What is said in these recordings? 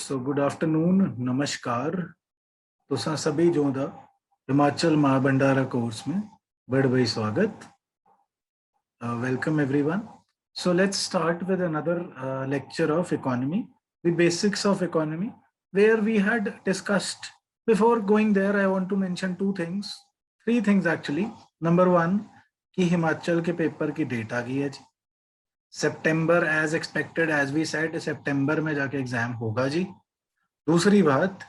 So good afternoon, नमस्कार। तुसां सभी जो दा हिमाचल महाभंडारा कोर्स में बड़ भाई स्वागत। Welcome everyone. So let's start with another lecture of economy, the basics of economy, where we had discussed. Before going there, I want to mention three things actually. Number one, कि हिमाचल के paper की date आ गई है जी। September as expected, as we said, सितंबर में जाके एग्जाम होगा जी। दूसरी बात,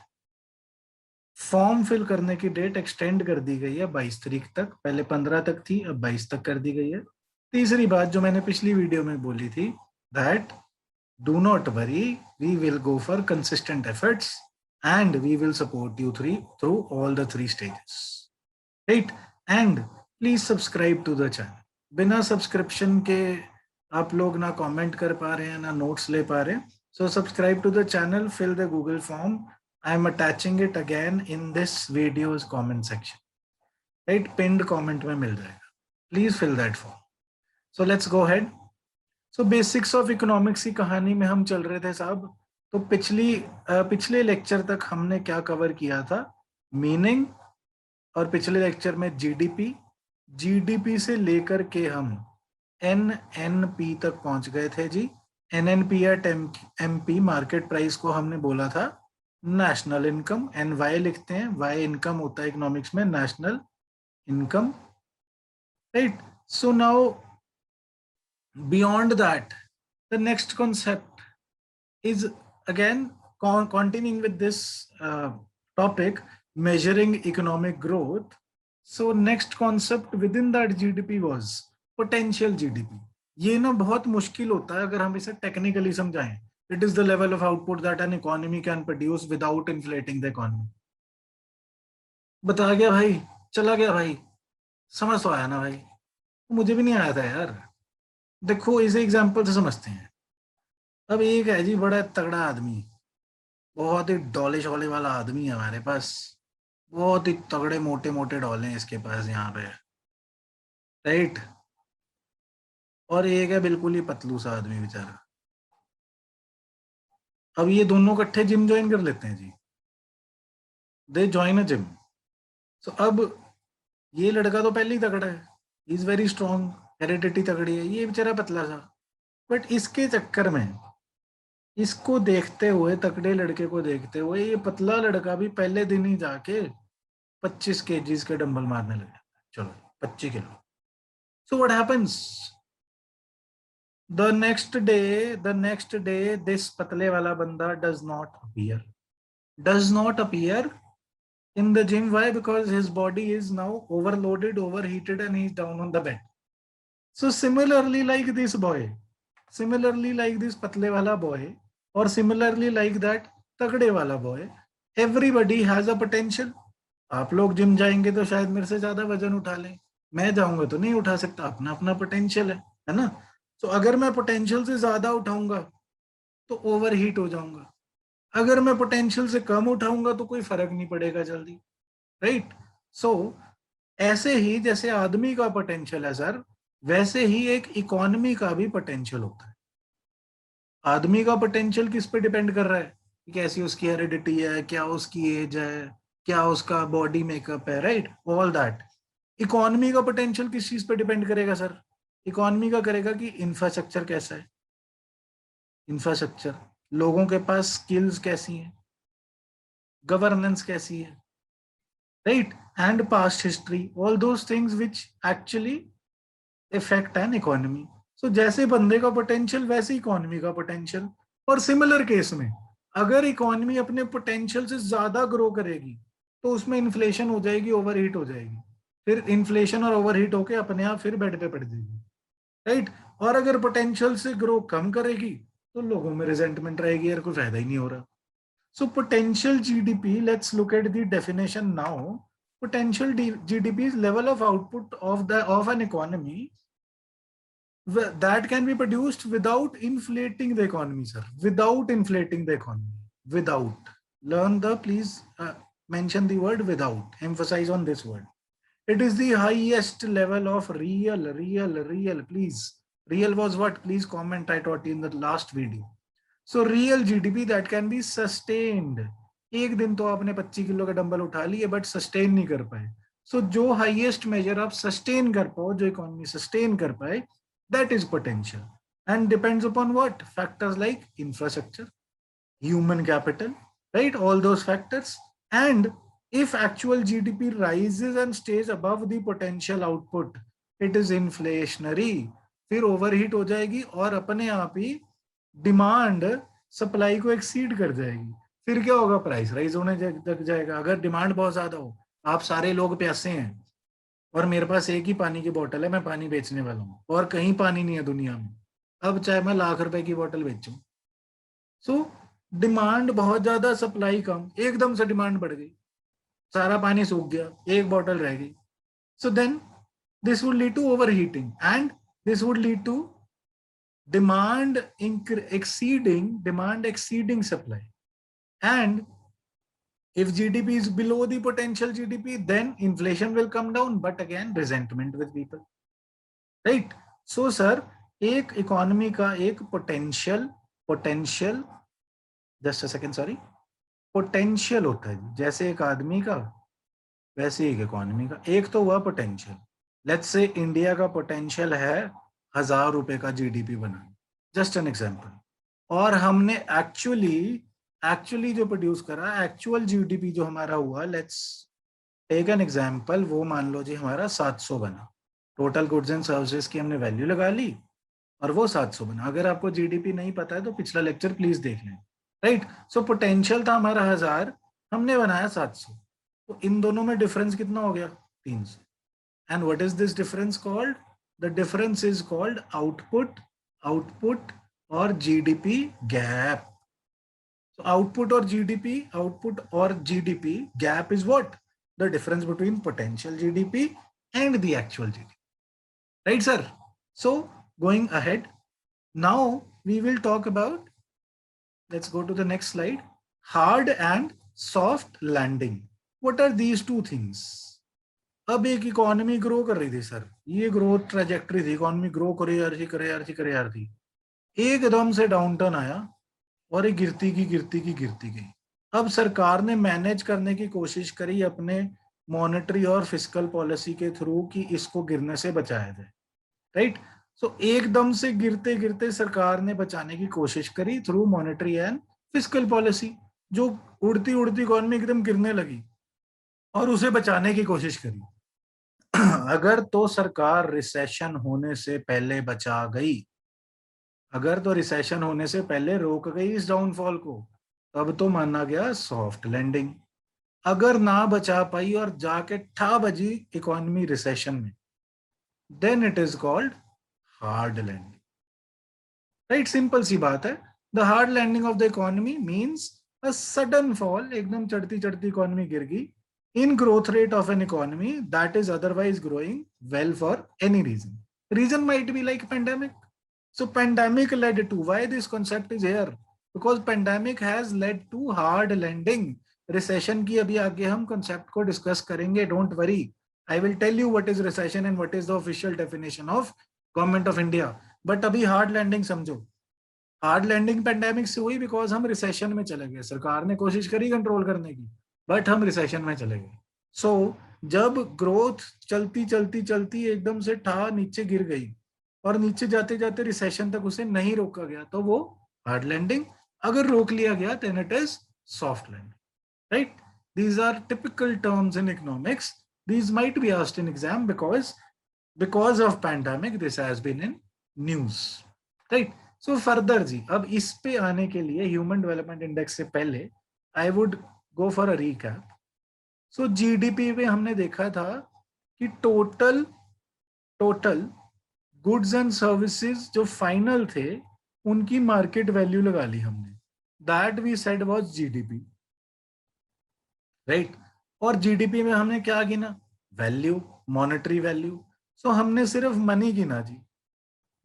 फॉर्म फिल करने की डेट एक्सटेंड कर दी गई है 22 तारीख तक, पहले 15 तक थी, अब 22 तक कर दी गई है। तीसरी बात जो मैंने पिछली वीडियो में बोली थी, that do not worry, we will go for consistent efforts and we will support you through all the 3 stages, right. And please subscribe to the channel. बिना सब्सक्रिप्शन के आप लोग ना कमेंट कर पा रहे हैं, ना नोट्स ले पा रहे हैं। So subscribe to the channel, fill the Google form. I am attaching it again in this video's comment section. Right, pinned comment में मिल जाएगा. Please fill that form. So let's go ahead. So basics of economics की कहानी में हम चल रहे थे साहब। तो पिछले लेक्चर तक हमने क्या कवर किया था? मीनिंग, और पिछले लेक्चर में जीडीपी से लेकर के हम एनएनपी तक पहुंच गए थे जी। एनएनपी या एमपी मार्केट प्राइस को हमने बोला था नेशनल इनकम, एनवाई लिखते हैं, वाई इनकम होता है इकोनॉमिक्स में, national income, right. So now beyond that the next concept is again continuing with this topic, measuring economic growth. So next concept within that GDP was potential GDP. ये ना बहुत मुश्किल होता है अगर हम इसे टेक्निकली समझाएं। It is the level of output that an economy can produce without inflating the economy. बता गया भाई, चला गया भाई, समझ तो आया ना भाई? मुझे भी नहीं आया था यार। देखो इसे एग्जांपल से समझते हैं। अब एक है जी बड़ा तगड़ा आदमी, बहुत ही डोले शोले वाला आदमी है हमारे पास, बहुत ही तगड़े मोटे मोटे डोले हैं इसके पास यहाँ पे, राइट। और एक है बिल्कुल ही पतलू सा आदमी बेचारा। अब ये दोनों इकट्ठे जिम ज्वाइन कर लेते हैं जी, दे ज्वाइन अ जिम। सो अब ये लड़का तो पहले ही तगड़ा है, इज वेरी स्ट्रॉन्ग, हेरिडिटी तगड़ी है, ये बेचारा पतला सा। बट इसके चक्कर में, इसको देखते हुए, तगड़े लड़के को देखते हुए, ये पतला लड़का भी पहले दिन ही जाके 25 kgs के डंबल मारने लग जाता है। चलो 25 kilo. So what happens? The next day, this पतले वाला बंदा does not appear in the gym. Why? Because his body is now overloaded, overheated, and he's down on the bed. So similarly like this boy, similarly like this पतले वाला boy, or similarly like that तगड़े वाला boy, everybody has a potential. आप लोग gym जाएंगे तो शायद मेरे से ज्यादा वजन उठा लें, मैं जाऊंगा तो नहीं उठा सकता, अपना अपना पोटेंशियल है ना। तो अगर मैं पोटेंशियल से ज्यादा उठाऊंगा तो ओवर हीट हो जाऊंगा, अगर मैं पोटेंशियल से कम उठाऊंगा तो कोई फर्क नहीं पड़ेगा जल्दी, राइट। सो ऐसे ही जैसे आदमी का पोटेंशियल है सर, वैसे ही एक इकोनॉमी का भी पोटेंशियल होता है। आदमी का पोटेंशियल किस पे डिपेंड कर रहा है? कैसी उसकी हेरिडिटी है, क्या उसकी एज है, क्या उसका बॉडी मेकअप है, राइट, ऑल दैट। इकोनॉमी का पोटेंशियल किस चीज पे डिपेंड करेगा सर? इकोनॉमी का करेगा कि इंफ्रास्ट्रक्चर कैसा है, इंफ्रास्ट्रक्चर, लोगों के पास स्किल्स कैसी हैं, गवर्नेंस कैसी है, right, and past history, all those things which actually affect an economy. So जैसे बंदे का पोटेंशियल वैसे इकोनॉमी का पोटेंशियल। और सिमिलर केस में अगर इकोनॉमी अपने पोटेंशियल से ज्यादा ग्रो करेगी तो उसमें इन्फ्लेशन हो जाएगी, ओवरहीट हो जाएगी, फिर इन्फ्लेशन और ओवरहीट होके अपने आप फिर बेड पे पड़ जाएगी, राइट। और अगर पोटेंशियल से ग्रो कम करेगी तो लोगों में रिजेंटमेंट रहेगी, यार कोई फायदा ही नहीं हो रहा। So potential GDP, let's look at the definition now. Potential GDP is level of output of an economy that can be produced without inflating the economy, sir. Without inflating the economy. Without. Learn the, please mention the word without. Emphasize on this word. It is the highest level of real. Please. Real was what? Please comment. I taught you in the last video. So real GDP that can be sustained. एक दिन तो आपने 25 kilo का dumbbell उठा लिए but sustain नहीं कर पाए. सो जो हाईएस्ट मेजर आप सस्टेन कर पाओ, जो इकोनॉमी सस्टेन कर पाए, that is potential. And depends upon what factors like infrastructure, human capital, right? All those factors. And if actual GDP rises and stays above the potential output, it is inflationary. फिर overheat हो जाएगी और अपने आप ही demand supply को exceed कर जाएगी. फिर क्या होगा? प्राइस राइज होने लग जाएगा. अगर डिमांड बहुत ज्यादा हो, आप सारे लोग प्यासे हैं और मेरे पास एक ही पानी की बोतल है, मैं पानी बेचने वाला हूँ और कहीं पानी नहीं है दुनिया में, अब चाहे मैं लाख रुपए की बोतल बेचूं. सो डिमांड बहुत ज्यादा, सप्लाई कम, एकदम से डिमांड बढ़ गई, सारा पानी सूख गया, एक बोतल रह गई. So then this would lead to overheating and this would lead to demand exceeding supply. And if GDP is below the potential GDP, then inflation will come down, but again resentment with people, right? So sir, एक economy का एक potential just a second sorry, potential होता है. जैसे एक आदमी का वैसे एक इकोनॉमी का. एक तो हुआ पोटेंशियल. लेट्स से इंडिया का पोटेंशियल है 1000 रुपए का GDP banana, just an example. और हमने एक्चुअली जो प्रोड्यूस करा, एक्चुअल जीडीपी जो हमारा हुआ, लेट्स टेक एन एग्जांपल, वो मान लो जी हमारा 700 बना. टोटल गुड्स एंड सर्विसेज की हमने वैल्यू लगा ली और वो 700 बना. अगर आपको जीडीपी नहीं पता है तो पिछला लेक्चर प्लीज देख लें, राइट? सो पोटेंशियल था हमारा 1000, हमने बनाया 700. तो इन दोनों में डिफरेंस कितना हो गया? 300. And what is this difference called? The difference is called output और GDP gap. So output or GDP gap is what? The difference between potential GDP and the actual GDP. Right, sir? So going ahead, now we will talk about, let's go to the next slide, hard and soft landing. What are these two things? अब एक economy grow कर रही थी sir, ये growth trajectory थी, economy grow करे यार थी. एकदम से डाउनटर्न आया और ये गिरती गई. अब सरकार ने मैनेज करने की कोशिश करी अपने मॉनेटरी और फिस्कल पॉलिसी के थ्रू कि इसको गिरने से बचाया जाए, राइट? सो एकदम से गिरते सरकार ने बचाने की कोशिश करी through monetary and fiscal policy. जो उड़ती इकोनॉमी एकदम गिरने लगी और उसे बचाने की कोशिश करी. अगर तो सरकार रिसेशन होने से पहले बचा गई, अगर तो रिसेशन होने से पहले रोक गई इस डाउनफॉल को, तब तो माना गया सॉफ्ट लैंडिंग. अगर ना बचा पाई और जाके ठा बजी इकोनॉमी रिसेशन में, then it is called hard landing, right? Simple सी बात है. The hard landing of the economy means a sudden fall, एकदम चढ़ती इकोनॉमी गिर गई in growth rate of an economy that is otherwise growing well for any reason. Reason might be like pandemic. So pandemic led to, why this concept is here? Because pandemic has led to hard landing. Recession की अभी आगे हम concept को discuss करेंगे, don't worry. I will tell you what is recession and what is the official definition of government of India. But अभी hard landing समझो. Hard landing pandemic से हुई बिकॉज हम रिसेशन में चले गए. सरकार ने कोशिश करी कंट्रोल करने की, बट हम रिसेशन में चले गए. सो जब ग्रोथ चलती एकदम से ठा नीचे गिर गई और नीचे जाते रिसेशन तक उसे नहीं रोका गया, तो वो हार्ड लैंडिंग. अगर रोक लिया गया then it is soft landing, right? These are typical terms in economics. These might be asked in exam because of pandemic this has been in news, right? So further जी, अब इस पे आने के लिए ह्यूमन डेवलपमेंट इंडेक्स से पहले I would go for a recap. So GDP पे हमने देखा था कि टोटल गुड्स एंड सर्विसेज जो फाइनल थे उनकी मार्केट वैल्यू लगा ली हमने. That we said was GDP, right? और जीडीपी में हमने क्या गिना? Value, monetary value. सो हमने सिर्फ मनी गिना जी.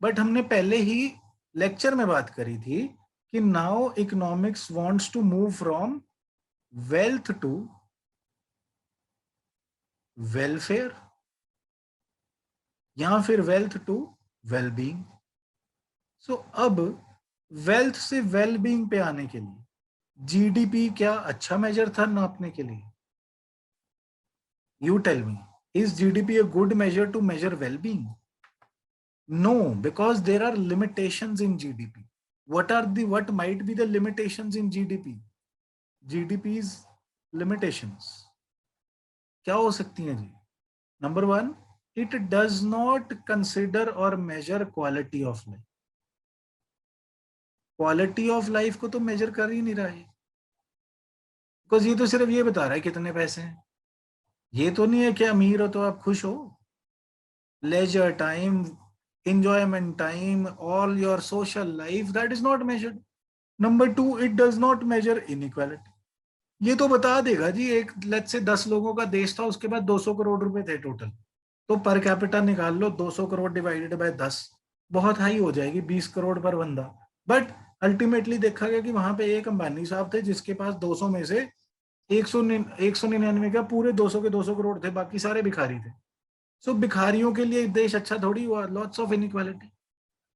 बट हमने पहले ही लेक्चर में बात करी थी कि now economics wants to move from wealth to welfare या फिर वेल्थ टू वेलबींग. सो अब वेल्थ से वेल बीइंग पे आने के लिए जीडीपी क्या अच्छा मेजर था नापने के लिए? You tell me, is GDP a good measure to measure well-being? No, because there are limitations in GDP. What might be the limitations in GDP? GDP's limitations क्या हो सकती हैं जी? Number one, it does not consider or measure quality of life. Quality of life को तो major कर ही नहीं रहा है, बिकॉज ये तो सिर्फ ये बता रहा है कितने पैसे हैं। ये तो नहीं है कि अमीर हो तो आप खुश हो। Leisure time, enjoyment time, all your social life, that is not measured. Number two, it does not measure inequality. ये तो बता देगा जी, एक लेट्स से 10 लोगों का देश था, उसके बाद 200 करोड़ रुपए थे टोटल, तो पर कैपिटा निकाल लो, 200 करोड़ डिवाइडेड बाय 10, बहुत हाई हो जाएगी, 20 करोड़ पर बंदा। बट अल्टीमेटली देखा गया कि वहां पे एक अंबानी साहब थे जिसके पास 200 में से 199 का पूरे 200 के 200 करोड़ थे, बाकी सारे भिखारी थे। सो भिखारियों के लिए देश अच्छा थोड़ी हुआ, lots of inequality.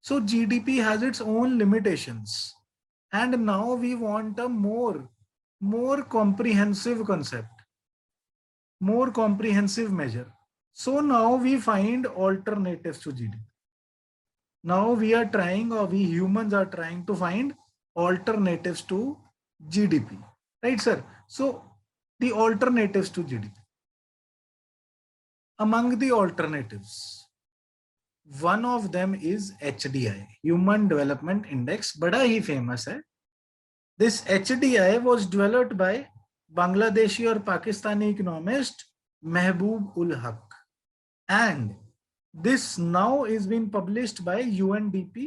So GDP has its own limitations, and now we want a more comprehensive concept, more comprehensive measure. So now we find alternatives to GDP. Now we are trying, or we humans are trying to find alternatives to GDP, right sir? So the alternatives to GDP, among the alternatives, one of them is HDI, Human Development Index, बड़ा ही famous है। This HDI was developed by Bangladeshi or Pakistani economist Mehboob ul Haq, and this now is being published by UNDP,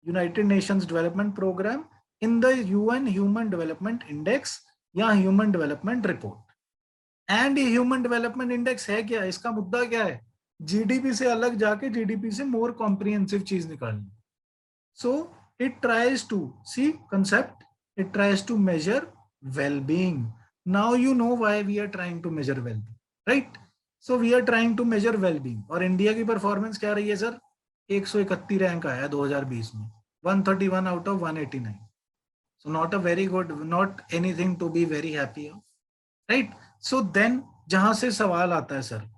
United Nations Development Program, in the UN Human Development Index या Human Development Report. And ये human development index है क्या? इसका मुद्दा क्या है? GDP से अलग जाके जीडीपी से मोर कॉम्प्रिहेंसिव चीज निकालनी। So it tries to see concept, it tries to measure well-being. Now you know why we are trying to measure well-being, right? So we are trying to measure well-being, और India की performance क्या रही है sir? 131 rank आया 2020 में, 131 out of 189. So not a very good, not anything to be very happy of, right? So then जहां से सवाल आता है सर,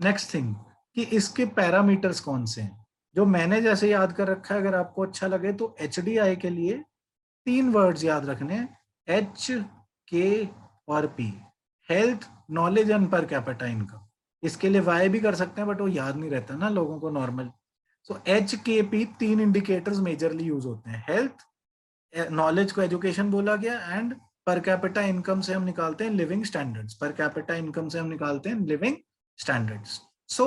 नेक्स्ट थिंग, कि इसके पैरामीटर्स कौन से हैं, जो मैंने जैसे याद कर रखा है। अगर आपको अच्छा लगे तो एचडीआई के लिए 3 वर्ड्स याद रखने हैं, एच, के और पी, हेल्थ, नॉलेज एंड पर कैपिटा इनकम। इसके लिए वाई भी कर सकते हैं, बट वो याद नहीं रहता ना लोगों को नॉर्मल। सो एच, के, पी 3 इंडिकेटर्स मेजरली यूज होते हैं। हेल्थ, नॉलेज को एजुकेशन बोला गया, एंड पर कैपिटा इनकम से हम निकालते हैं लिविंग स्टैंडर्ड्स। पर कैपिटा इनकम से हम निकालते हैं लिविंग स्टैंडर्ड्स। सो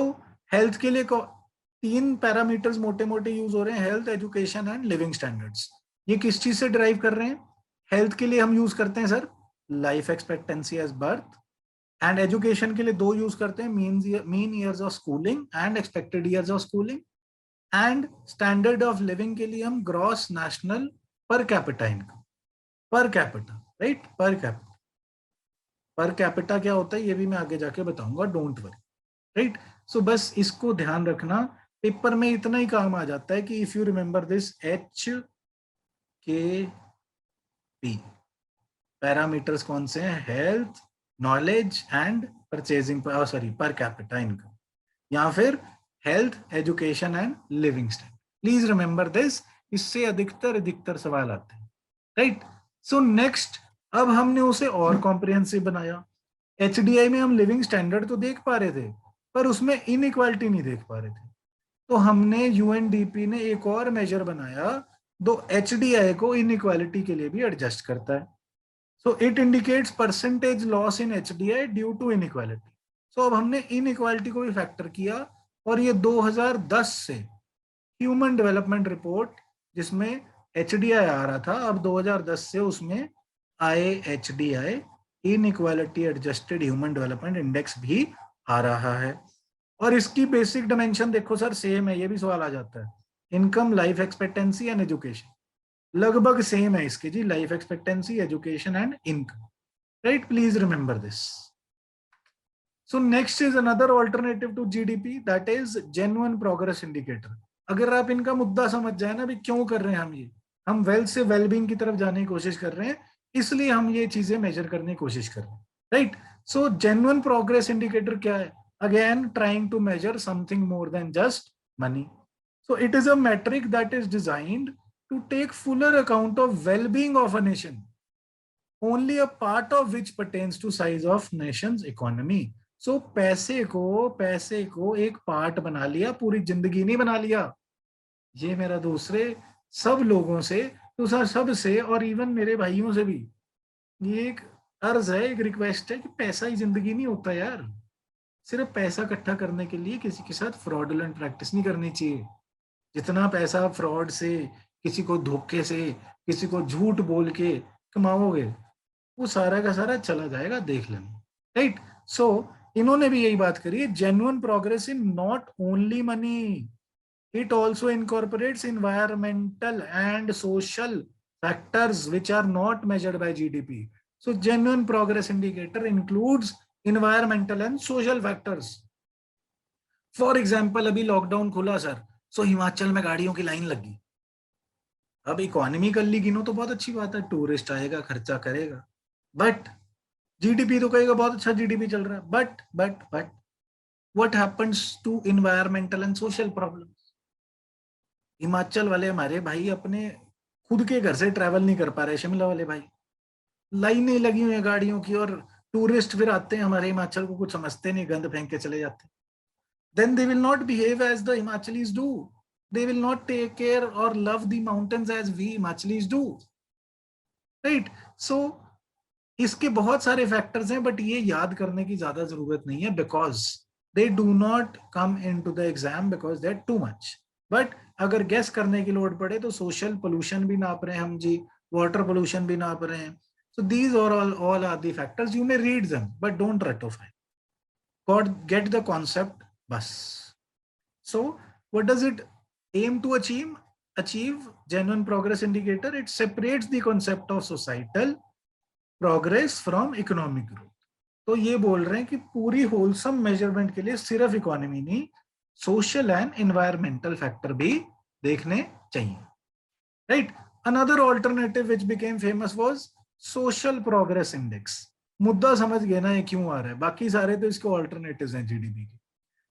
हेल्थ के लिए 3 पैरामीटर्स मोटे मोटे यूज हो रहे हैं, health, education and living standards. ये किस चीज से ड्राइव कर रहे हैं? हेल्थ के लिए हम यूज करते हैं sir life expectancy at birth, and education के लिए 2 यूज करते हैं, mean years of schooling and expected years of schooling, and standard of living के लिए हम gross national per capita income, per capita, right? Per capita, per capita क्या होता है ये भी मैं आगे जाके बताऊंगा, डोंट वरी, राइट? सो बस इसको ध्यान रखना, पेपर में इतना ही काम आ जाता है कि if you remember this H, के, पी, पैरामीटर्स कौन से हैं? Health, knowledge and purchasing, sorry पर कैपिटा इनकम, या फिर health, education and living standard. Please remember this, इससे अधिकतर सवाल आते हैं, राइट? सो नेक्स्ट, अब हमने उसे और कॉम्प्रिहेंसिव बनाया। एचडीआई में हम लिविंग स्टैंडर्ड तो देख पा रहे थे, पर उसमें इनइक्वालिटी नहीं देख पा रहे थे, तो हमने यूएनडीपी ने एक और मेजर बनाया, दो एचडीआई को इनइक्वालिटी के लिए भी एडजस्ट करता है। So it indicates percentage loss in HDI due to inequality. So अब हमने इनइक्वालिटी को भी फैक्टर किया, और ये 2010 से ह्यूमन डेवलपमेंट रिपोर्ट जिसमें एचडीआई आ रहा था, अब 2010 से उसमें IHDI, inequality adjusted human development index भी आ रहा है। और इसकी बेसिक डायमेंशन देखो सर सेम है, ये भी सवाल आ जाता है, income, life expectancy and education, लगभग सेम है इसकी जी, life expectancy, education and income, right? Please remember this. So next is another alternative to GDP, that is genuine progress indicator. अगर आप इनका मुद्दा समझ जाए ना भी क्यों कर रहे हैं हम ये, हम वेल्थ से वेलबींग की तरफ जाने की कोशिश कर रहे हैं, इसलिए हम ये चीजें मेजर करने की कोशिश कर रहे हैं, right? So genuine progress indicator क्या है? Again trying to measure something more than just money. So it is a metric that is designed to take fuller account of well-being of a nation, only a part of which pertains to size of nation's economy. So पैसे को एक part बना लिया, पूरी जिंदगी नहीं बना लिया. ये मेरा दूसरे सब लोगों से, दूसरा सब से, और इवन मेरे भाइयों से भी ये एक अर्ज है, एक रिक्वेस्ट है कि पैसा ही जिंदगी नहीं होता यार. सिर्फ पैसा इकट्ठा करने के लिए किसी के साथ फ्रॉडुलेंट प्रैक्टिस नहीं करनी चाहिए. जितना पैसा फ्रॉड से, किसी को धोखे से, किसी को झूठ बोल के कमाओगे, वो सारा का सारा चला जाएगा, देख लेना, राइट? सो इन्होंने भी यही बात करी है, genuine progress in not only money, it also incorporates environmental and social factors which are not measured by GDP. So genuine progress indicator includes environmental and social factors. For example, अभी lockdown खुला sir, सो हिमाचल में गाड़ियों की line लगी. अब economically गिनो तो बहुत अच्छी बात है, टूरिस्ट आएगा, खर्चा करेगा, बट जीडीपी तो कहेगा बहुत अच्छा जीडीपी चल रहा है, but what happens to environmental and social problems? Himachal वाले हमारे भाई अपने खुद के घर से ट्रैवल नहीं कर पा रहे, शिमला वाले भाई, लाइनें लगी हुई है गाड़ियों की, और टूरिस्ट फिर आते हैं हमारे हिमाचल को, कुछ समझते नहीं, गंद फेंक के चले जाते हैं. Then they will not behave as the Himachalis do. They will not take care or love the mountains as we Himachalis do. Right? So इसके बहुत सारे फैक्टर्स हैं, बट ये याद करने की ज्यादा जरूरत नहीं है, because they do not come in to the exam because they are too much. But अगर गेस करने की लोड पड़े तो सोशल पोल्यूशन भी नाप रहे हैं हम जी, वाटर पोल्यूशन भी नाप रहे हैं. So these are all are the factors. You may read them, but don't ratify. God, get the concept, bus. So what does it aim to achieve? Achieve genuine progress indicator. It separates the concept of societal progress from economic growth. तो ये बोल रहे हैं कि पूरी wholesome measurement के लिए सिर्फ इकोनॉमी नहीं, सोशल एंड एनवायरमेंटल फैक्टर भी देखने चाहिए, right? Another alternative which became famous was social progress index. मुद्दा समझ गए ना ये क्यों आ रहा है? बाकी सारे तो इसके ऑल्टरनेटिव्स हैं जीडीपी के.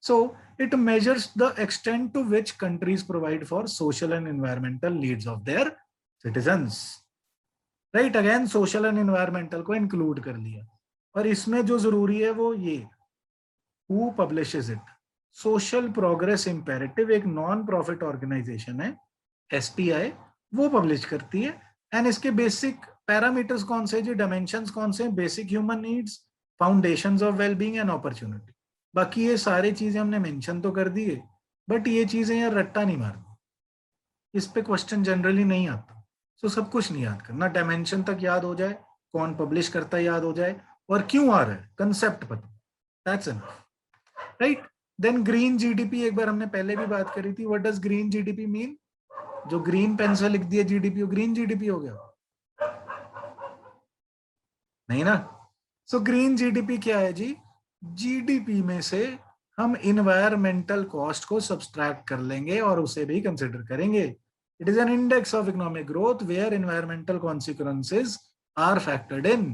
So it measures the extent to which countries provide for social and environmental needs of their citizens. Right? Again, social and environmental को include कर लिया. और इसमें जो जरूरी है वो ये, who publishes it? Social Progress Imperative एक नॉन प्रॉफिट ऑर्गेनाइजेशन है, SPI, वो पब्लिश करती है. एंड इसके बेसिक पैरामीटर्स कौन से जी, डायमेंशंस कौन से? Basic human needs, foundations of wellbeing and opportunity. बाकी ये सारी चीजें हमने मेंशन तो कर दी है, बट ये चीजें यार रट्टा नहीं मारना, इस पे क्वेश्चन जनरली नहीं आता. सो सब कुछ नहीं याद करना, डायमेंशन तक याद हो जाए, कौन पब्लिश करता है याद हो जाए, और क्यों आ रहा है कंसेप्ट पता, that's enough, right? Then green GDP, एक बार हमने पहले भी बात करी थी. What does green GDP mean? जो ग्रीन पेन से लिख दिया जीडीपी, ग्रीन जीडीपी हो गया? नहीं ना. सो ग्रीन जीडीपी क्या है जी? जीडीपी में से हम इन्वायरमेंटल कॉस्ट को सब्सट्रैक्ट कर लेंगे और उसे भी कंसिडर करेंगे. It is an index of economic growth where environmental consequences are factored in.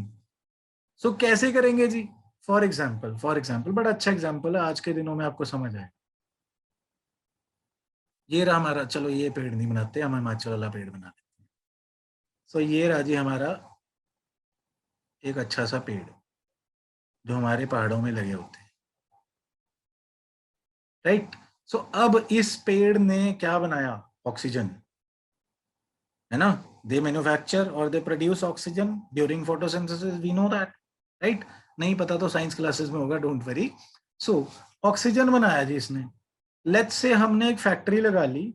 So कैसे करेंगे जी? फॉर एग्जाम्पल बड़ा अच्छा एग्जाम्पल है, आज के दिनों में आपको समझ आए. ये रहा हमारा, चलो ये पेड़ नहीं बनाते, हम हिमाचल वाला पेड़ बना लेते हैं. सो ये रहा जी हमारा एक अच्छा सा पेड़ जो हमारे पहाड़ों में लगे होते हैं, राइट? सो अब इस पेड़ ने क्या बनाया? ऑक्सीजन, है ना? दे मैन्युफैक्चर और they produce oxygen during photosynthesis, we know that, right? नहीं पता तो साइंस क्लासेस में होगा, डोंट वरी. सो ऑक्सीजन बनाया जी इसने. लेट्स से हमने एक फैक्ट्री लगा ली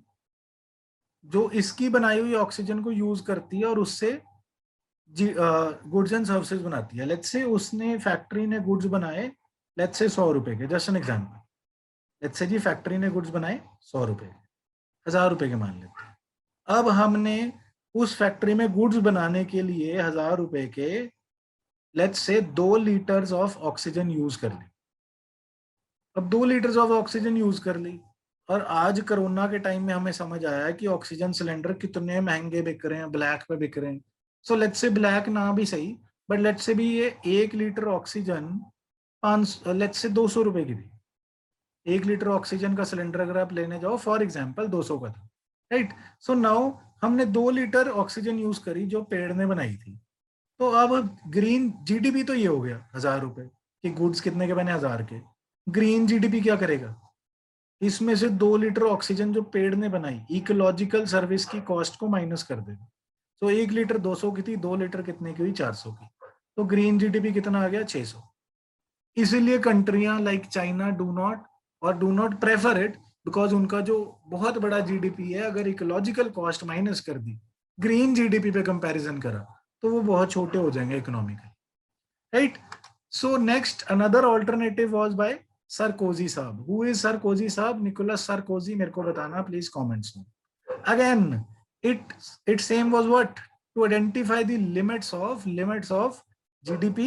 जो इसकी बनाई हुई ऑक्सीजन को यूज करती है और उससे गुड्स एंड सर्विसेज बनाती है. लेट्स से उसने, फैक्ट्री ने गुड्स बनाए, लेट्स से 100 रुपए के, just an example. Let's say ji factory ने गुड्स बनाए 100 रुपए के, 1000 रुपए के मान लेते हैं. अब हमने उस फैक्ट्री में गुड्स बनाने के लिए 1000 रुपए के, let's say 2 litres of oxygen use कर ली. अब 2 लीटर्स ऑफ ऑक्सीजन यूज कर ली, और आज कोरोना के टाइम में हमें समझ आया है कि ऑक्सीजन सिलेंडर कितने महंगे बिक रहे हैं, ब्लैक पे बिक रहे हैं। सो लेट्स से ब्लैक ना भी सही, बट लेट्स से भी ये 1 लीटर ऑक्सीजन 5, लेट्स से 200 रुपए की भी। 1 लीटर ऑक्सीजन का सिलेंडर अगर आप लेने जाओ, फॉर एग्जाम्पल 200 का था, राइट। सो नाउ हमने 2 लीटर ऑक्सीजन यूज करी जो पेड़ ने बनाई थी। तो अब ग्रीन जीडीपी तो ये हो गया 1000 रुपए कि गुड्स कितने के बने, 1000 के। ग्रीन जीडीपी क्या करेगा, इसमें से 2 लीटर ऑक्सीजन जो पेड़ ने बनाई, इकोलॉजिकल सर्विस की कॉस्ट को माइनस कर देगा। तो 1 लीटर 200 की थी, 2 लीटर कितने की हुई, 400 की। तो ग्रीन जीडीपी कितना आ गया, 600। इसीलिए कंट्रियां like China do not prefer it, because उनका जो बहुत बड़ा जीडीपी है, अगर इकोलॉजिकल कॉस्ट माइनस कर दी, ग्रीन जीडीपी पे कंपैरिजन करा, तो वो बहुत छोटे हो जाएंगे economically, right. So next another alternative was by Sarkozy साहब। हु इज सरकोजी साहब, निकोलस सरकोजी, मेरे को बताना प्लीज कमेंट्स में। Again its aim was what, to identify the limits of GDP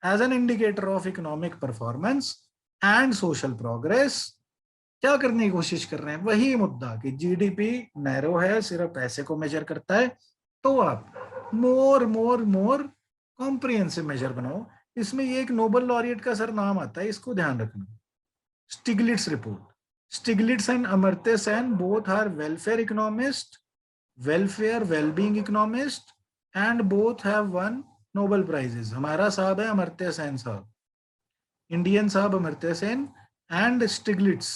as an indicator of economic performance and social progress। क्या करने की कोशिश कर रहे हैं, वही मुद्दा कि जीडीपी नैरो है, सिर्फ पैसे को मेजर करता है। तो आप मोर कॉम्प्रिहेंसिव मेजर बनाओ। इसमें ये एक नोबेल लॉरिएट का सर नाम आता है, इसको ध्यान रखना, Stiglitz report. Stiglitz and Amartya Sen both are welfare economist, welfare wellbeing economist, and both have won Nobel prizes. हमारा साहब है अमर्त्य सेन साहब, इंडियन साहब Amartya Sen, and Stiglitz,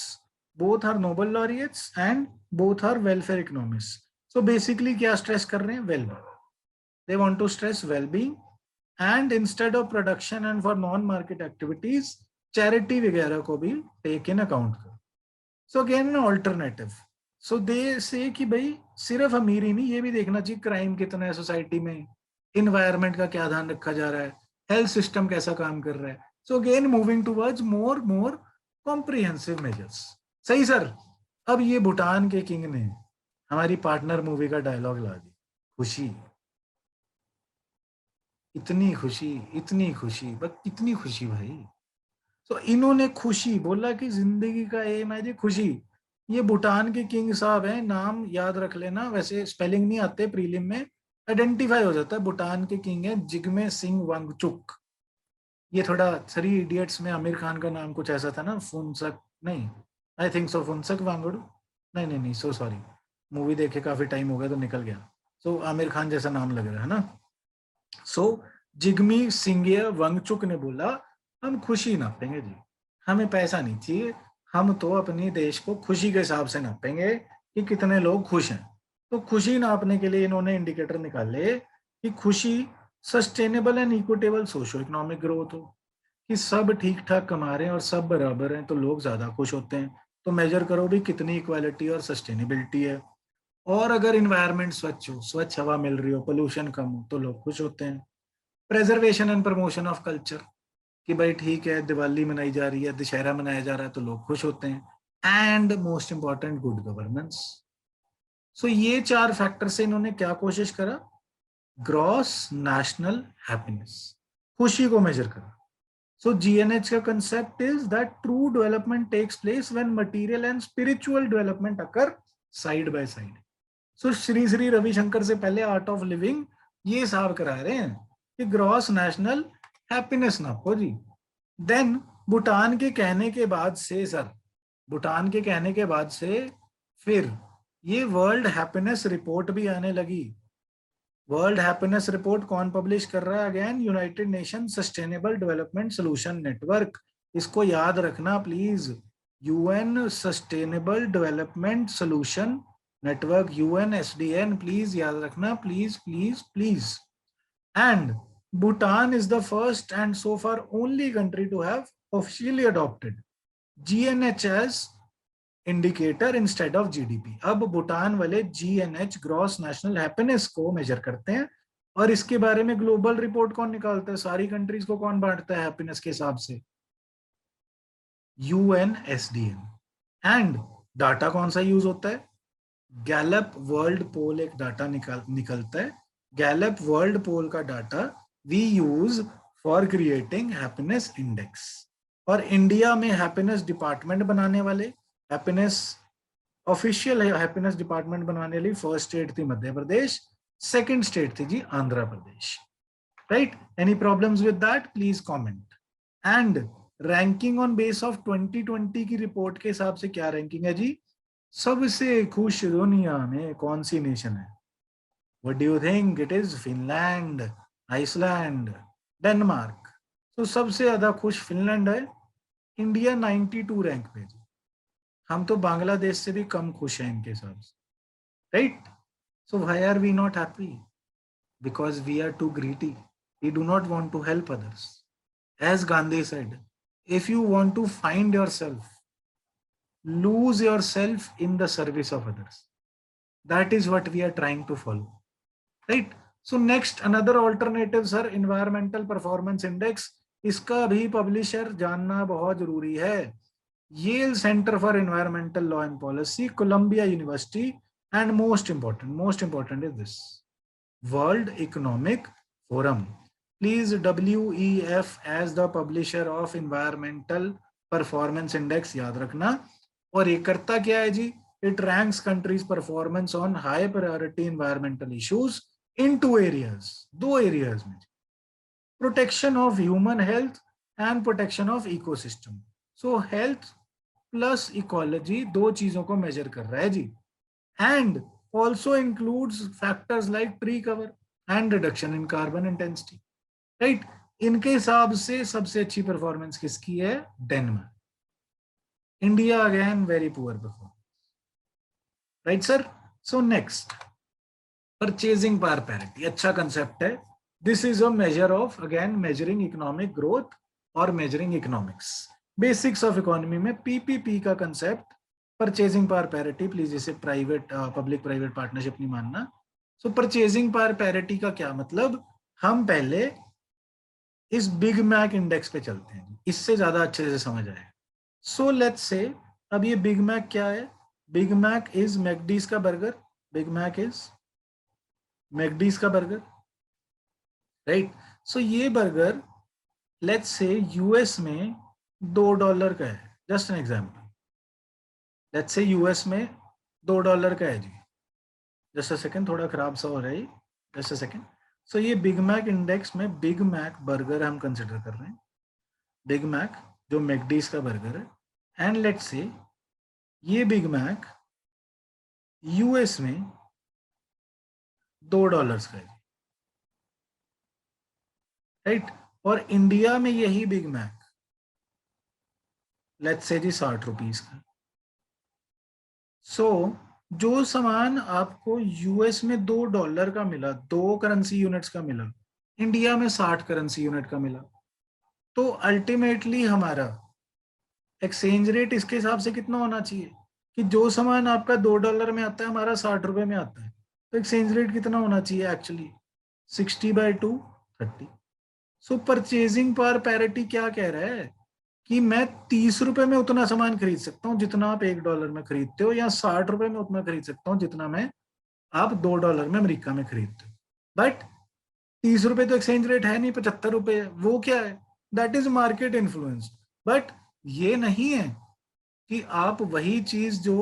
both are Nobel laureates and both are welfare economist. So basically क्या stress कर रहे हैं, wellbeing. They want to stress wellbeing, and instead of production and for non market activities, charity वगैरह को भी take इन account करो। So again alternative. सो दे से कि भाई सिर्फ अमीरी नहीं, ये भी देखना चाहिए क्राइम कितना है सोसाइटी में, इन्वायरमेंट का क्या ध्यान रखा जा रहा है, हेल्थ सिस्टम कैसा काम कर रहा है। सो अगेन मूविंग टूवर्ड्स मोर कॉम्प्रिहेंसिव मेजर्स। सही सर। अब ये भूटान के किंग ने हमारी पार्टनर मूवी का डायलॉग ला दी, खुशी, इतनी खुशी, इतनी खुशी, बस इतनी खुशी भाई। तो इन्होंने खुशी बोला कि जिंदगी का एम है जी खुशी। ये भूटान के किंग साहब हैं, नाम याद रख लेना, वैसे स्पेलिंग नहीं आते, प्रीलिम में आइडेंटिफाई हो जाता है। भूटान के किंग है जिग्मे सिंह वांगचुक। ये थोड़ा 3 इडियट्स में आमिर खान का नाम कुछ ऐसा था ना, फुनसक, नहीं, आई थिंक सो फुनसक वांगडू, नहीं, सो सॉरी, मूवी देखे काफी टाइम हो गया तो निकल गया। सो आमिर खान जैसा नाम लग रहा है ना। सो जिग्मी सिंह वांगचुक ने बोला हम खुशी नापेंगे जी, हमें पैसा नहीं चाहिए, हम तो अपने देश को खुशी के हिसाब से नापेंगे कि कितने लोग खुश हैं। तो खुशी नापने के लिए इन्होंने इंडिकेटर निकाले कि खुशी sustainable and equitable socio economic growth हो, कि सब ठीक ठाक कमा रहे हैं और सब बराबर हैं तो लोग ज्यादा खुश होते हैं। तो मेजर करो भी कितनी इक्वालिटी और सस्टेनेबिलिटी है। और अगर इन्वायरमेंट स्वच्छ हो, स्वच्छ हवा मिल रही हो, पोल्यूशन कम हो, तो लोग खुश होते हैं। Preservation and promotion of culture, कि भाई ठीक है दिवाली मनाई जा रही है, दशहरा मनाया जा रहा है तो लोग खुश होते हैं। And most important good governance. So ये 4 फैक्टर से इन्होंने क्या कोशिश करा, ग्रॉस नेशनल हैप्पीनेस, खुशी को मेजर करा। सो जीएनएच का concept is that true development takes place when material and spiritual development occur side by side. So Shri Shri Ravishankar से पहले आर्ट ऑफ लिविंग ये साफ करा रहे हैं कि ग्रॉस नेशनल हैप्पीनेस नापो जी। देन भूटान के कहने के बाद से सर, भूटान के कहने के बाद से फिर ये वर्ल्ड हैप्पीनेस रिपोर्ट भी आने लगी। वर्ल्ड हैप्पीनेस रिपोर्ट कौन पब्लिश कर रहा है, again United Nation sustainable development solution network. इसको याद रखना please, UN sustainable development solution network, UNSDN, please याद रखना, please please please. And Bhutan is the first and so far only country to have officially adopted GNH indicator instead of GDP. अब भूटान वाले GNH gross national happiness को major करते हैं। और इसके बारे में ग्लोबल रिपोर्ट कौन निकालता है, सारी कंट्रीज को कौन बांटता है हैप्पीनेस के हिसाब से, यूएनएसडीएन। एंड डाटा कौन सा यूज होता है, गैलप वर्ल्ड पोल एक डाटा निकलता है। गैलप वर्ल्ड पोल का data we use for creating happiness index. और इंडिया में हैप्पीनेस डिपार्टमेंट बनाने वाले, हैप्पीनेस ऑफिशियल हैप्पीनेस डिपार्टमेंट बनवाने वाली फर्स्ट स्टेट थी मध्य प्रदेश, सेकंड स्टेट थी जी Andhra Pradesh, right? Any problems with that please comment. And ranking on base of 2020 की रिपोर्ट के हिसाब से क्या रैंकिंग है जी? सबसे खुश दुनिया में कौन सी नेशन है? What do you think? It is Finland, Iceland, Denmark. तो सबसे ज्यादा खुश फिनलैंड है। इंडिया 92 रैंक पे जी। हम तो बांग्लादेश से भी कम खुश हैं इनके हिसाब से, right? So why are we not happy? Because we are too greedy, we do not want to help others. As Gandhi said, if you want to find yourself, lose yourself in the service of others. That is what we are trying to follow, right? So next another alternative sir, environmental performance index। इसका भी publisher जानना बहुत जरूरी है। Yale center for environmental law and policy, Columbia university, and most important is this, world economic forum. Please WEF as the publisher of environmental performance index याद रखना। और ये करता क्या है जी? It ranks countries performance on high priority environmental issues in two areas, दो areas में, protection of human health and protection of ecosystem। So health plus ecology दो चीजों को measure कर रहा है जी। And also includes factors like tree cover and reduction in carbon intensity, right? इनके हिसाब से सबसे अच्छी परफॉर्मेंस किसकी है? Denmark. India again very poor performance, right sir? So next, purchasing power parity, अच्छा कंसेप्ट है। This is a measure of again measuring economic growth और measuring economics, basics of economy में पीपीपी का concept, purchasing power parity. Please इसे private public private partnership नहीं मानना। सो purchasing power parity का क्या मतलब? हम पहले इस बिग मैक इंडेक्स पे चलते हैं, इससे ज्यादा अच्छे से समझ आएगा। सो लेट्स से, अब ये बिग मैक क्या है? बिग मैक इज मैकडीज का burger, big Mac is McD's का बर्गर, राइट? सो ये बर्गर लेट्स से यूएस में $2 का है, just an example. Let's say US में $2 का है जी। जस्ट अ सेकंड, थोड़ा खराब सा हो रहा है, जस्ट अ सेकंड। सो ये बिग मैक इंडेक्स में बिग मैक बर्गर हम कंसिडर कर रहे हैं, बिग मैक जो मैकडीज का बर्गर है। एंड लेट्स से ये बिग मैक यूएस में $2 का है, राइट? और इंडिया में यही big Mac let's say ji 60 rupees का। सो जो सामान आपको यूएस में $2 का मिला, 2 करेंसी यूनिट्स का मिला, इंडिया में 60 करेंसी यूनिट का मिला, तो अल्टीमेटली हमारा एक्सचेंज रेट इसके हिसाब से कितना होना चाहिए कि जो सामान आपका $2 में आता है हमारा 60 रुपए में आता है, तो एक्सचेंज रेट कितना होना चाहिए एक्चुअली? 60/2 30। सो परचेजिंग पावर पैरिटी क्या कह रहा है कि मैं 30 रुपए में उतना सामान खरीद सकता हूँ जितना आप $1 में खरीदते हो, या 60 रुपए में उतना खरीद सकता हूँ जितना मैं आप $2 में अमेरिका में खरीदते हो। बट 30 रुपए तो एक्सचेंज रेट है नहीं, 75 रुपए। वो क्या है? That is market influence. But ये नहीं है कि आप वही चीज जो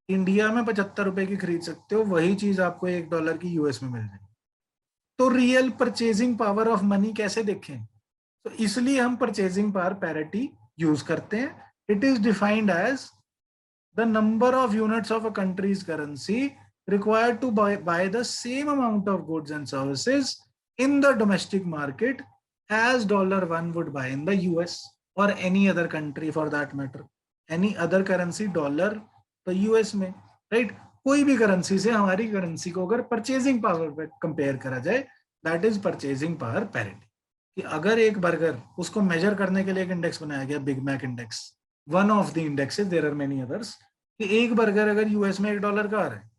इंडिया में 75 रुपए की खरीद सकते हो, वही चीज आपको $1 की यूएस में मिल जाए। तो real purchasing power of money कैसे देखें? तो इसलिए हम परचेजिंग पावर पैरिटी यूज करते हैं। It is defined as the number of units of a country's currency required to buy the same amount of goods and services in the domestic market as $1 would buy in the US or any other country for that matter, any other currency dollar तो US में, right? कोई भी currency से हमारी currency को अगर purchasing power पे compare करा जाए, that is purchasing power parity. कि अगर एक बर्गर, उसको मेजर करने के लिए एक इंडेक्स बनाया गया, big Mac index, one of the indexes, there are many others, कि एक बर्गर अगर यूएस में $1 का आ रहा है,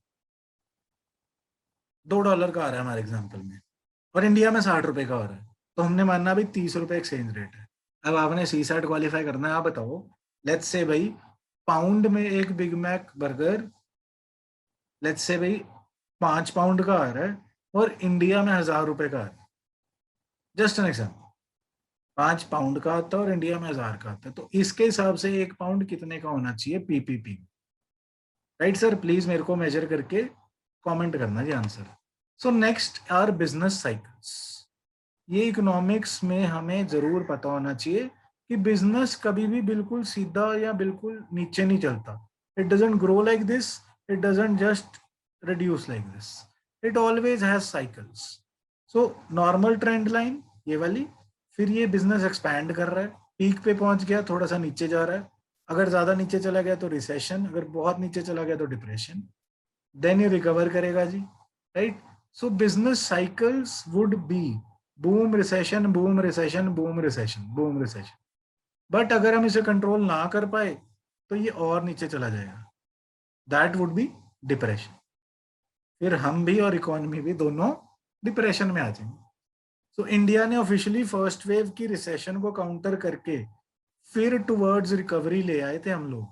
$2 का आ रहा है हमारे एग्जाम्पल में, और इंडिया में 60 रुपए का हो रहा है, तो हमने मानना भाई 30 रुपए एक्सचेंज रेट है। अब आपने सी सेट क्वालिफाई करना है। आप बताओ, लेट्स से भाई पाउंड में एक big Mac burger, let's say भाई 5 पाउंड का आ रहा है और इंडिया में 1000 रुपए का आ रहा है, जस्ट एन एग्जाम्पल। 5 पाउंड का आता है और इंडिया में 1000 का आता है, तो इसके हिसाब से 1 पाउंड कितने का होना चाहिए पीपीपी? राइट सर, प्लीज मेरे को मेजर करके कमेंट करना जी answer. So next are business cycles. ये इकोनॉमिक्स में हमें जरूर पता होना चाहिए कि बिजनेस कभी भी बिल्कुल सीधा या बिल्कुल नीचे नहीं चलता। It doesn't grow like this, it doesn't just reduce like this, it always has cycles. So normal trend line ये वाली, फिर ये बिजनेस एक्सपैंड कर रहा है, पीक पे पहुंच गया, थोड़ा सा नीचे जा रहा है, अगर ज्यादा नीचे चला गया तो रिसेशन, अगर बहुत नीचे चला गया तो डिप्रेशन, देन ये रिकवर करेगा जी, right. So business cycles would be boom recession, boom recession, boom recession, boom recession. But अगर हम इसे कंट्रोल ना कर पाए तो ये और नीचे चला जाएगा, दैट वुड बी डिप्रेशन। फिर हम भी और इकोनॉमी भी दोनों डिप्रेशन में आ जाएंगे। सो इंडिया ने ऑफिशियली फर्स्ट वेव की रिसेशन को काउंटर करके फिर टुवर्ड्स रिकवरी ले आए थे हम लोग।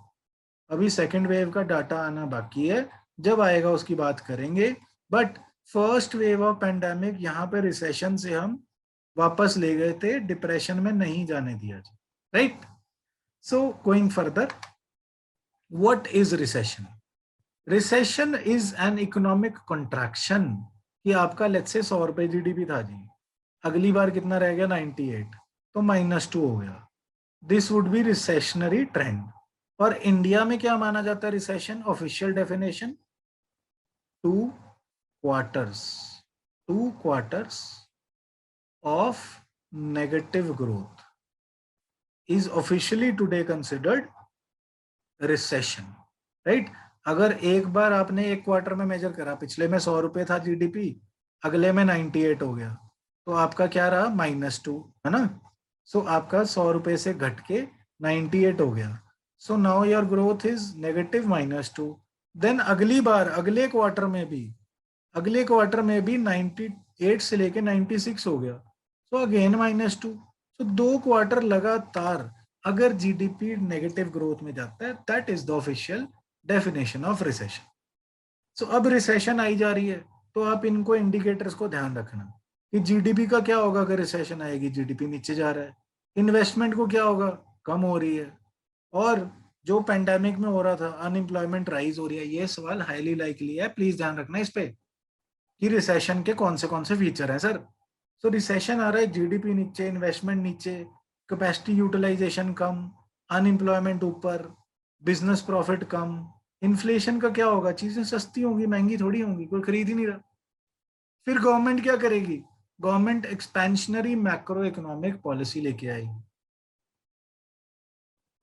अभी सेकेंड वेव का डाटा आना बाकी है, जब आएगा उसकी बात करेंगे। But first wave of pandemic यहाँ पे रिसेशन से हम वापस ले गए थे, डिप्रेशन में नहीं जाने दिया, right. So going further, what is recession? Recession is an economic contraction. कि आपका लेट्स से 100 रुपए जीडीपी था जी, अगली बार कितना रह गया 98, तो -2 हो गया, this would be recessionary trend. और इंडिया में क्या माना जाता है recession? Official definition 2 quarters, 2 quarters of negative growth is officially today considered recession, right? अगर एक बार आपने एक क्वार्टर में मेजर करा, पिछले में 100 रुपए था जीडीपी, अगले में 98 हो गया, तो आपका क्या रहा? -2, है ना। सो आपका 100 रुपए से घट के 98 हो गया, so now your growth is negative -2। Then अगली बार अगले क्वार्टर में भी 98 से लेके 96 हो गया, सो अगेन -2। सो 2 क्वार्टर लगातार अगर जीडीपी नेगेटिव ग्रोथ में जाता है, that is the official definition of recession. So अब रिसेशन आई जा रही है, तो आप इनको इंडिकेटर्स को ध्यान रखना कि जीडीपी का क्या होगा अगर रिसेशन आएगी, जीडीपी नीचे जा रहा है। इन्वेस्टमेंट को क्या होगा? कम हो रही है। और जो पेंडेमिक में हो रहा था, अनएम्प्लॉयमेंट राइज हो रही है, ये सवाल हाईली लाइकली है, प्लीज ध्यान रखना इस पे कि रिसेशन के कौन से फीचर हैं सर। सो रिसेशन आ रहा है, जीडीपी नीचे, इन्वेस्टमेंट नीचे, कैपेसिटी यूटिलाइजेशन कम, अनएम्प्लॉयमेंट ऊपर, बिजनेस प्रॉफिट कम। इन्फ्लेशन का क्या होगा? चीजें सस्ती होंगी, महंगी थोड़ी होंगी, कोई खरीद ही नहीं रहा। फिर गवर्नमेंट क्या करेगी? Government expansionary macro economic policy लेके आएगी।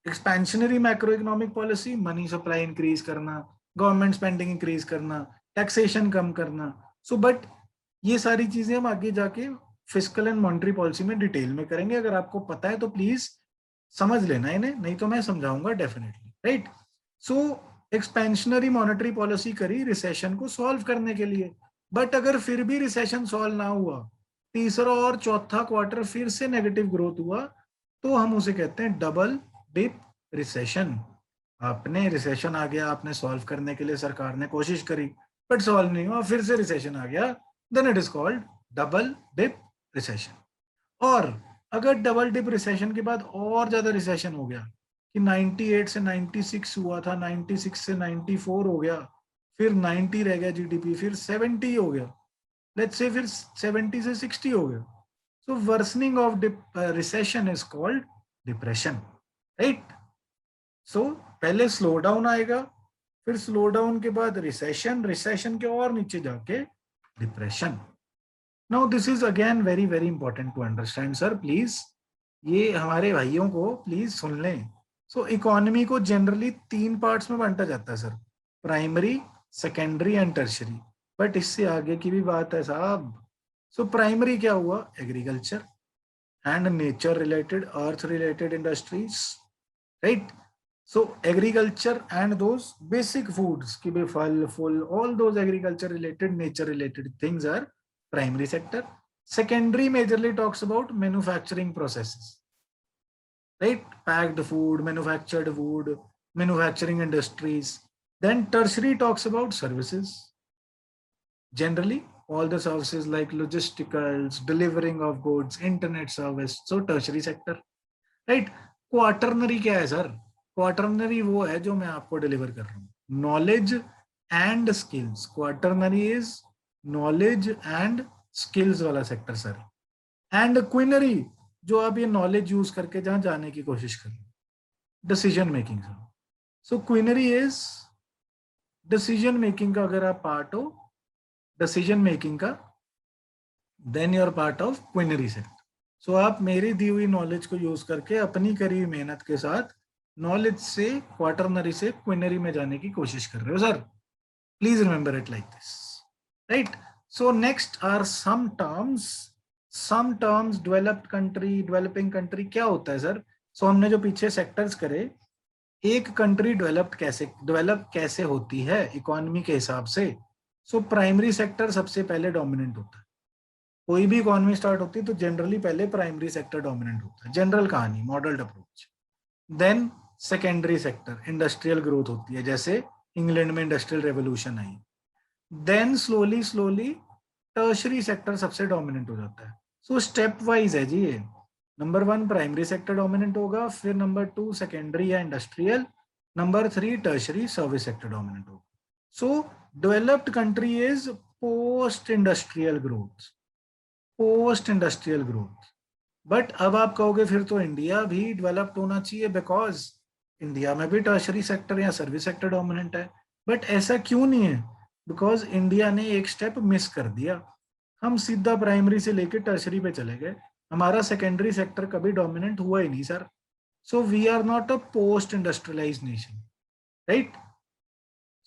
Expansionary macro economic policy, money supply increase करना, गवर्नमेंट स्पेंडिंग इंक्रीज करना, टैक्सेशन कम करना। सो बट ये सारी चीजें हम आगे जाके फिस्कल एंड मॉनेटरी पॉलिसी में डिटेल में करेंगे। अगर आपको पता है तो प्लीज समझ लेना इन्हें, नहीं तो मैं समझाऊंगा डेफिनेटली, राइट। सो एक्सपेंशनरी मॉनेटरी पॉलिसी करी रिसेशन को सॉल्व करने के लिए, बट अगर फिर भी रिसेशन सॉल्व ना हुआ, तीसरा और चौथा क्वार्टर फिर से नेगेटिव ग्रोथ हुआ, तो हम उसे कहते हैं डबल डिप रिसेशन। आपने रिसेशन आ गया, आपने सॉल्व करने के लिए सरकार ने कोशिश करी, बट सॉल्व नहीं हुआ, फिर से रिसेशन आ गया, then it is called double dip recession. और अगर डबल डिप रिसेशन के बाद और ज्यादा रिसेशन हो गया कि 98 से 96 हुआ था, 96 से 94 हो गया, फिर 90 रह गया जीडीपी, फिर 70 हो गया, लेट्स से फिर 70 से 60 हो गया, so worsening of recession is called depression, right. So पहले स्लो डाउन आएगा, फिर स्लो डाउन के बाद रिसेशन, रिसेशन के और नीचे जाके depression. Now this is again very very important to understand sir, please ये हमारे भाइयों को प्लीज सुन लें। सो इकोनॉमी को जनरली 3 पार्ट्स में बांटा जाता है sir, primary, secondary and tertiary. But इससे आगे की भी बात है साहब। सो प्राइमरी क्या हुआ? Agriculture and nature related, earth related industries, right. So agriculture and those basic foods, ki bhi phal, full, all those agriculture related, nature related things are primary sector. Secondary majorly talks about manufacturing processes, right? Packed food, manufacturing industries. Then tertiary talks about services. Generally, all the services like logisticals, delivering of goods, internet service. So tertiary sector, right? Quaternary क्या है sir? Quaternary वो है जो मैं आपको deliver कर रहा हूँ, knowledge and skills. Quaternary is knowledge and skills वाला सेक्टर सर. एंड क्विनरी जो आप ये नॉलेज यूज करके जहां जाने की कोशिश कर रहे हैं, decision making sir. So quinary is decision making का अगर आप पार्ट हो, डिसीजन मेकिंग का, then you are part of quinary sector. So आप मेरी दी हुई नॉलेज को यूज करके अपनी करी हुई मेहनत के साथ नॉलेज से क्वाटरनरी से क्विनरी में जाने की कोशिश कर रहे हो sir. Please remember it like this, right. So next are some terms. Developed country, developing country क्या होता है सर? सो हमने जो पीछे सेक्टर्स करे, एक कंट्री डेवलप कैसे होती है इकोनॉमी के हिसाब से. सो प्राइमरी सेक्टर सबसे पहले डोमिनेंट होता है. कोई भी इकोनॉमी स्टार्ट होती है तो जनरली पहले प्राइमरी सेक्टर डोमिनेंट होता है. जनरल कहानी, modelled approach. Then secondary sector, industrial growth होती है, जैसे इंग्लैंड में इंडस्ट्रियल रेवोल्यूशन आई. देन स्लोली टर्शरी सेक्टर सबसे डोमिनेंट हो जाता है. सो स्टेप वाइज है जी ये. नंबर 1 प्राइमरी सेक्टर डोमिनेंट होगा, फिर नंबर 2 सेकेंडरी या industrial, number 3 tertiary service sector dominant होगा. So developed country is post industrial growth. But अब आप कहोगे फिर तो इंडिया भी डेवलप्ड होना चाहिए, बिकॉज इंडिया में भी टर्शरी सेक्टर या सर्विस सेक्टर डोमिनेंट है. बट ऐसा क्यों नहीं है? बिकॉज इंडिया ने एक स्टेप मिस कर दिया. हम सीधा प्राइमरी से लेकर टर्शरी पे चले गए, हमारा सेकेंडरी सेक्टर कभी डोमिनेंट हुआ ही नहीं sir. So we are not a post industrialised nation, right.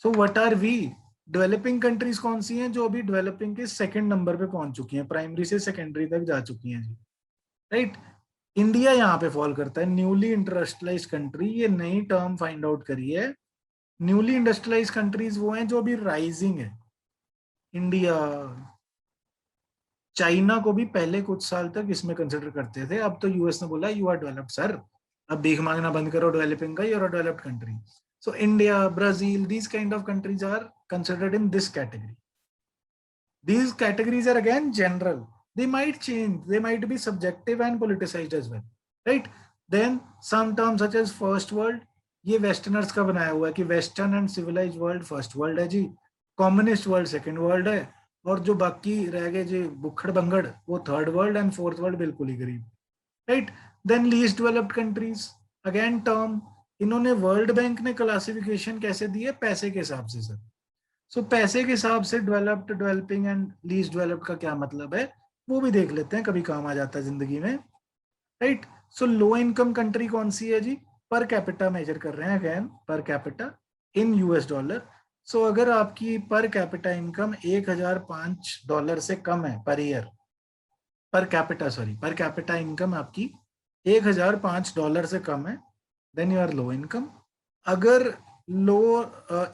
So what are we? Developing countries कौन सी हैं जो अभी डेवलपिंग के सेकंड नंबर पे पहुंच चुकी हैं, प्राइमरी से सेकेंडरी तक जा चुकी हैं जी, राइट. इंडिया यहाँ पे फॉल करता है, न्यूली इंडस्ट्रियलाइज्ड कंट्री. ये नई टर्म फाइंड आउट करी है. न्यूली इंडस्ट्रियलाइज्ड कंट्रीज वो हैं जो अभी राइजिंग है. इंडिया, चाइना को भी पहले कुछ साल तक इसमें कंसिडर करते थे, अब तो यूएस ने बोला यू आर डेवलप्ड सर, अब भीख मांगना बंद करो डेवलपिंग का, you are a developed country. So India, Brazil, these kind of countries are considered in this category. These categories are again general. They might change, they might be subjective and politicized as well, right. Then some terms such as first world, ये westerners का बनाया हुआ है कि western and civilised world first world है जी, communist world second world है, और जो बाकी रह गए जी बुखड़ बंगड़ वो third world, and fourth world बिल्कुल ही गरीब, right. Then least developed countries, again term. इन्होंने वर्ल्ड बैंक ने क्लासिफिकेशन कैसे दी है? पैसे के हिसाब से सर. सो पैसे के हिसाब से developed, developing and least developed का क्या मतलब है वो भी देख लेते हैं, कभी काम आ जाता है जिंदगी में, राइट. सो लो इनकम कंट्री कौन सी है जी? पर कैपिटा मेजर कर रहे हैं, again per capita in US dollar. So अगर आपकी पर कैपिटा इनकम $1005 से कम है पर ईयर, पर कैपिटा इनकम आपकी $1005 से कम है, then you are low income. अगर लो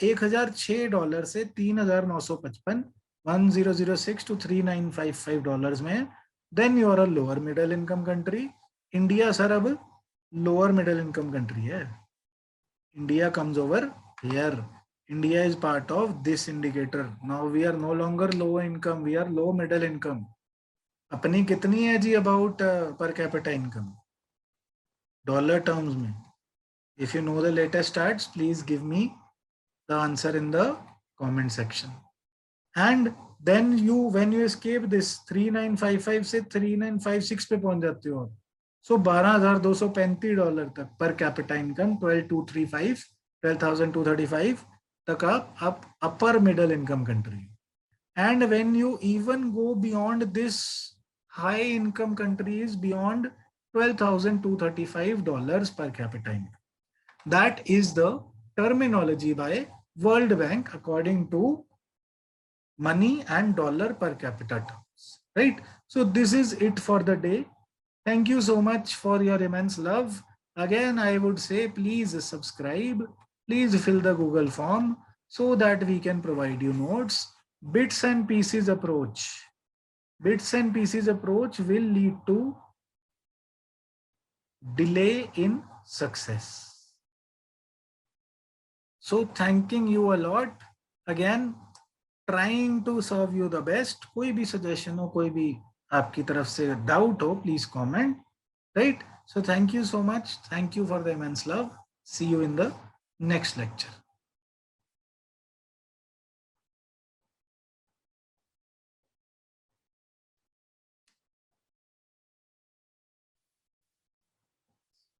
$1006 से $3955, 1006 to $3955 में, then you are a lower middle income country. India sir अब लोअर मिडिल इनकम कंट्री है. India comes over here. India is part of this indicator. Now we are no longer low income, we are low middle income. अपनी कितनी है जी about per capita income dollar terms में? If you know the latest stats, please give me the answer in the comment section. And then when you escape this 3955 से 3956 पे पहुंच जाते हो आप. So $12,235 तक पर कैपिटा इनकम, 12,235 तक आप upper middle income country. And when you even go beyond this, high income countries beyond $12,235 per capita income. That is the terminology by World Bank according to money and dollar per capita terms, right. So this is it for the day. Thank you so much for your immense love. Again, I would say please subscribe, please fill the Google form so that we can provide you notes. Bits and pieces approach will lead to delay in success. So thanking you a lot. Again, trying to serve you the best. कोई भी suggestion हो, कोई भी आपकी तरफ से doubt हो, please comment, right. So thank you so much. Thank you for the immense love. See you in the next lecture.